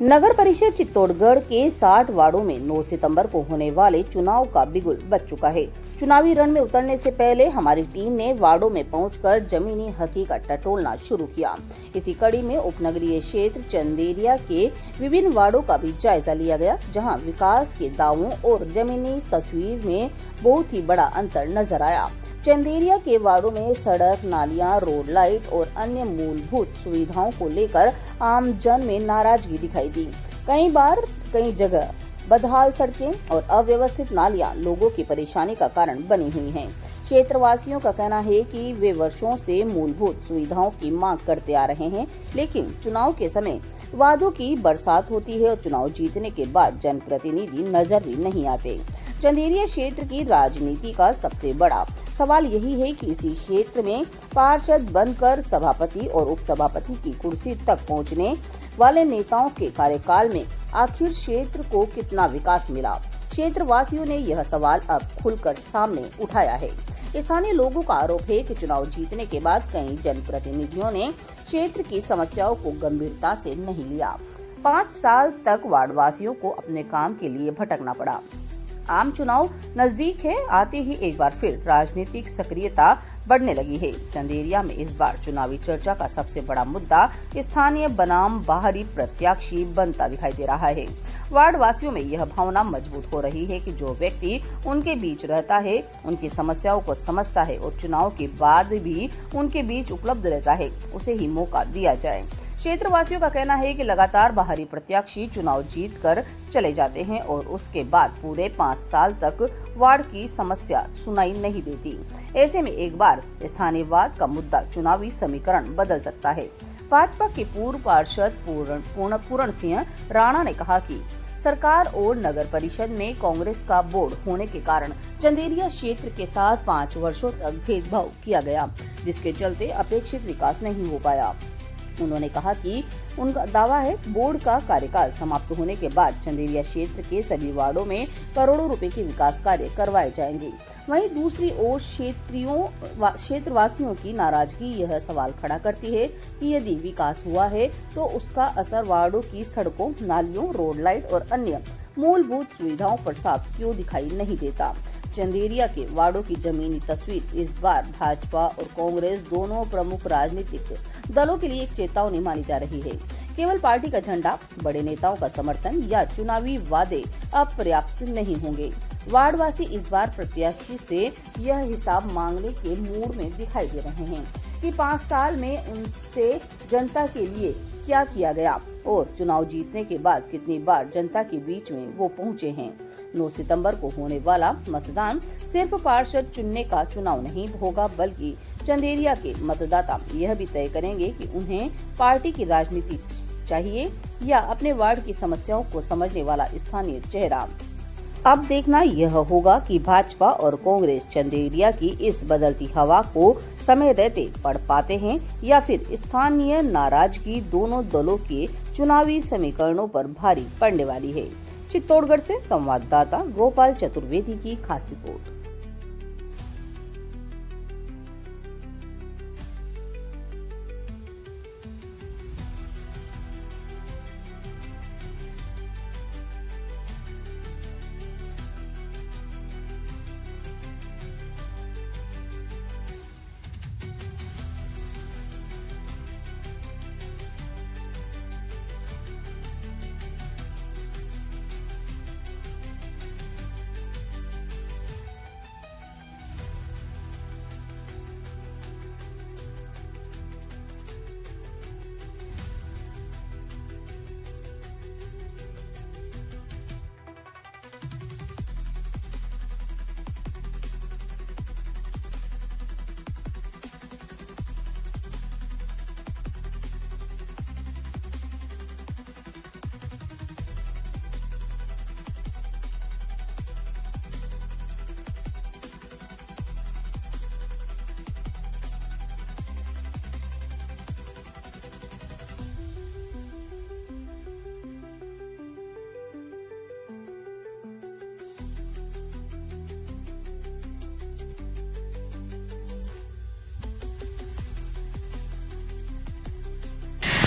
नगर परिषद चित्तौड़गढ़ के 60 वार्डों में 9 सितंबर को होने वाले चुनाव का बिगुल बज चुका है। चुनावी रण में उतरने से पहले हमारी टीम ने वार्डों में पहुंचकर जमीनी हकीकत टटोलना शुरू किया। इसी कड़ी में उपनगरीय क्षेत्र चंदेरिया के विभिन्न वार्डों का भी जायजा लिया गया, जहां विकास के दावों और जमीनी तस्वीर में बहुत ही बड़ा अंतर नजर आया। चंदेरिया के वार्डों में सड़क, नालियां, रोड लाइट और अन्य मूलभूत सुविधाओं को लेकर आम जन में नाराजगी दिखाई दी। कई जगह बदहाल सड़कें और अव्यवस्थित नालियां लोगों की परेशानी का कारण बनी हुई हैं। क्षेत्रवासियों का कहना है कि वे वर्षों से मूलभूत सुविधाओं की मांग करते आ रहे हैं, लेकिन चुनाव के समय वादों की बरसात होती है और चुनाव जीतने के बाद जनप्रतिनिधि नजर भी नहीं आते। चंदेरिया क्षेत्र की राजनीति का सबसे बड़ा सवाल यही है कि इसी क्षेत्र में पार्षद बनकर सभापति और उपसभापति की कुर्सी तक पहुंचने वाले नेताओं के कार्यकाल में आखिर क्षेत्र को कितना विकास मिला। क्षेत्रवासियों ने यह सवाल अब खुलकर सामने उठाया है। स्थानीय लोगों का आरोप है कि चुनाव जीतने के बाद कई जनप्रतिनिधियों ने क्षेत्र की समस्याओं को गंभीरता से नहीं लिया। 5 साल तक वार्डवासियों को अपने काम के लिए भटकना पड़ा। आम चुनाव नजदीक है, आते ही एक बार फिर राजनीतिक सक्रियता बढ़ने लगी है। चंदेरिया में इस बार चुनावी चर्चा का सबसे बड़ा मुद्दा स्थानीय बनाम बाहरी प्रत्याशी बनता दिखाई दे रहा है। वार्ड वासियों में यह भावना मजबूत हो रही है कि जो व्यक्ति उनके बीच रहता है, उनकी समस्याओं को समझता है और चुनाव के बाद भी उनके बीच उपलब्ध रहता है, उसे ही मौका दिया जाए। क्षेत्रवासियों का कहना है कि लगातार बाहरी प्रत्याशी चुनाव जीत कर चले जाते हैं और उसके बाद पूरे 5 साल तक वार्ड की समस्या सुनाई नहीं देती। ऐसे में एक बार स्थानीयवाद का मुद्दा चुनावी समीकरण बदल सकता है। भाजपा के पूर्व पार्षद पूर्ण सिंह राणा ने कहा कि सरकार और नगर परिषद में कांग्रेस का बोर्ड होने के कारण चंदेरिया क्षेत्र के साथ 5 वर्षों तक भेदभाव किया गया, जिसके चलते अपेक्षित विकास नहीं हो पाया। उन्होंने कहा कि उनका दावा है क्षेत्र का कार्यकाल समाप्त होने के बाद चंदेरिया क्षेत्र के सभी वार्डों में करोड़ों रुपए के विकास कार्य करवाए जाएंगे। वहीं दूसरी ओर क्षेत्रवासियों की नाराजगी यह सवाल खड़ा करती है कि यदि विकास हुआ है तो उसका असर वार्डों की सड़कों, नालियों, रोड लाइट और अन्य मूलभूत सुविधाओं पर साफ क्यों दिखाई नहीं देता। चंदेरिया के वार्डों की जमीनी तस्वीर इस बार भाजपा और कांग्रेस दोनों प्रमुख राजनीतिक दलों के लिए एक चेतावनी मानी जा रही है। केवल पार्टी का झंडा, बड़े नेताओं का समर्थन या चुनावी वादे अपर्याप्त नहीं होंगे। वार्डवासी इस बार प्रत्याशी से यह हिसाब मांगने के मूड में दिखाई दे रहे हैं कि 5 साल में उनसे जनता के लिए क्या किया गया और चुनाव जीतने के बाद कितनी बार जनता के बीच में वो पहुंचे हैं। 9 सितंबर को होने वाला मतदान सिर्फ पार्षद चुनने का चुनाव नहीं होगा, बल्कि चंदेरिया के मतदाता यह भी तय करेंगे कि उन्हें पार्टी की राजनीति चाहिए या अपने वार्ड की समस्याओं को समझने वाला स्थानीय चेहरा। अब देखना यह होगा कि भाजपा और कांग्रेस चंदेरिया की इस बदलती हवा को समय रहते पढ़ पाते हैं या फिर स्थानीय नाराजगी दोनों दलों के चुनावी समीकरणों पर भारी पड़ने वाली है। चित्तौड़गढ़ से संवाददाता गोपाल चतुर्वेदी की खास रिपोर्ट।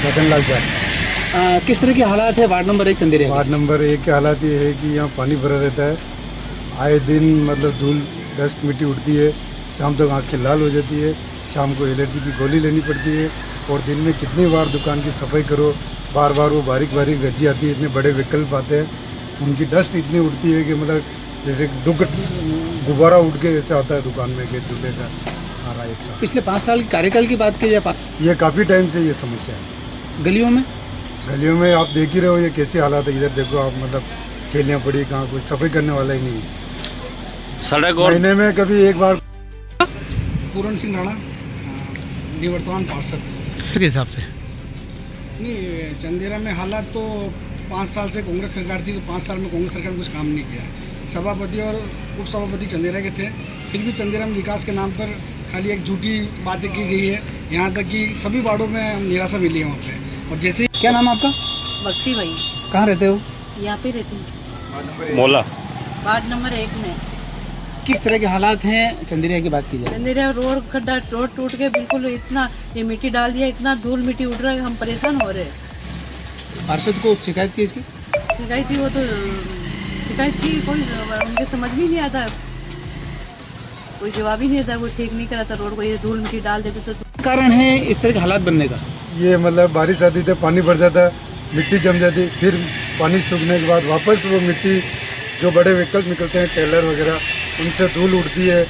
मदन लाल जाट। किस तरह के हालात है वार्ड नंबर 1 चंदेरिया के? वार्ड नंबर 1 के हालात ये है कि यहाँ पानी भरा रहता है। आए दिन मतलब धूल डस्ट मिट्टी उड़ती है, शाम तक आँखें लाल हो जाती है, शाम को एलर्जी की गोली लेनी पड़ती है। और दिन में कितनी बार दुकान की सफाई करो, बार बार वो बारीक बारीक रज्जी आती है, इतने बड़े विकल्प आते हैं, उनकी डस्ट इतनी उड़ती है कि मतलब जैसे गुब्बारा उड़ के जैसे आता है दुकान में कि दूल्हे का आ रहा है एक साथ। पिछले 5 साल के कार्यकाल की बात की जाए, ये काफ़ी टाइम से ये समस्या है। गलियों में आप देख ही रहे हो ये कैसे हालात है। इधर देखो आप, मतलब खेलियाँ पड़ी, कहाँ कुछ सफाई करने वाला ही नहीं है। सड़क और महीने में कभी एक बार। पूरन सिंह राणा, निवर्तमान पार्षद। के हिसाब से नहीं, चंदेरा में हालात तो 5 साल से कांग्रेस सरकार थी, तो 5 साल में कांग्रेस सरकार ने कुछ काम नहीं किया। सभापति और उप सभापति चंदेरा के थे, फिर भी चंदेरा में विकास के नाम पर खाली एक झूठी बातें की गई है। यहाँ तक कि सभी वार्डों में निराशा मिली है वहाँ पे। और जैसे क्या नाम है आपका? भक्ति भाई, कहाँ रहते हो? यहाँ पे रहती हूँ, मोला वार्ड नंबर 1 में। किस तरह के हालात हैं चंदेरिया की बात की जाए? चंदेरिया रोड खड्डा, रोड टूट के बिल्कुल इतना ये मिट्टी डाल दिया, इतना धूल मिट्टी उड़ रहा है, हम परेशान हो रहे हैं। पार्षद को शिकायत की इसकी? शिकायत थी, वो तो शिकायत की, कोई उनके समझ में नहीं आता, कोई जवाब ही नहीं आता। वो ठीक नहीं कराता रोड को, ये धूल मिट्टी डाल देते तो। कारण है इस तरह के हालात बनने का? ये मतलब बारिश आती तो पानी भर जाता, मिट्टी जम जाती, फिर पानी सूखने के बाद वापस वो मिट्टी जो बड़े व्हीकल निकलते हैं टेलर वगैरह, उनसे धूल उड़ती है।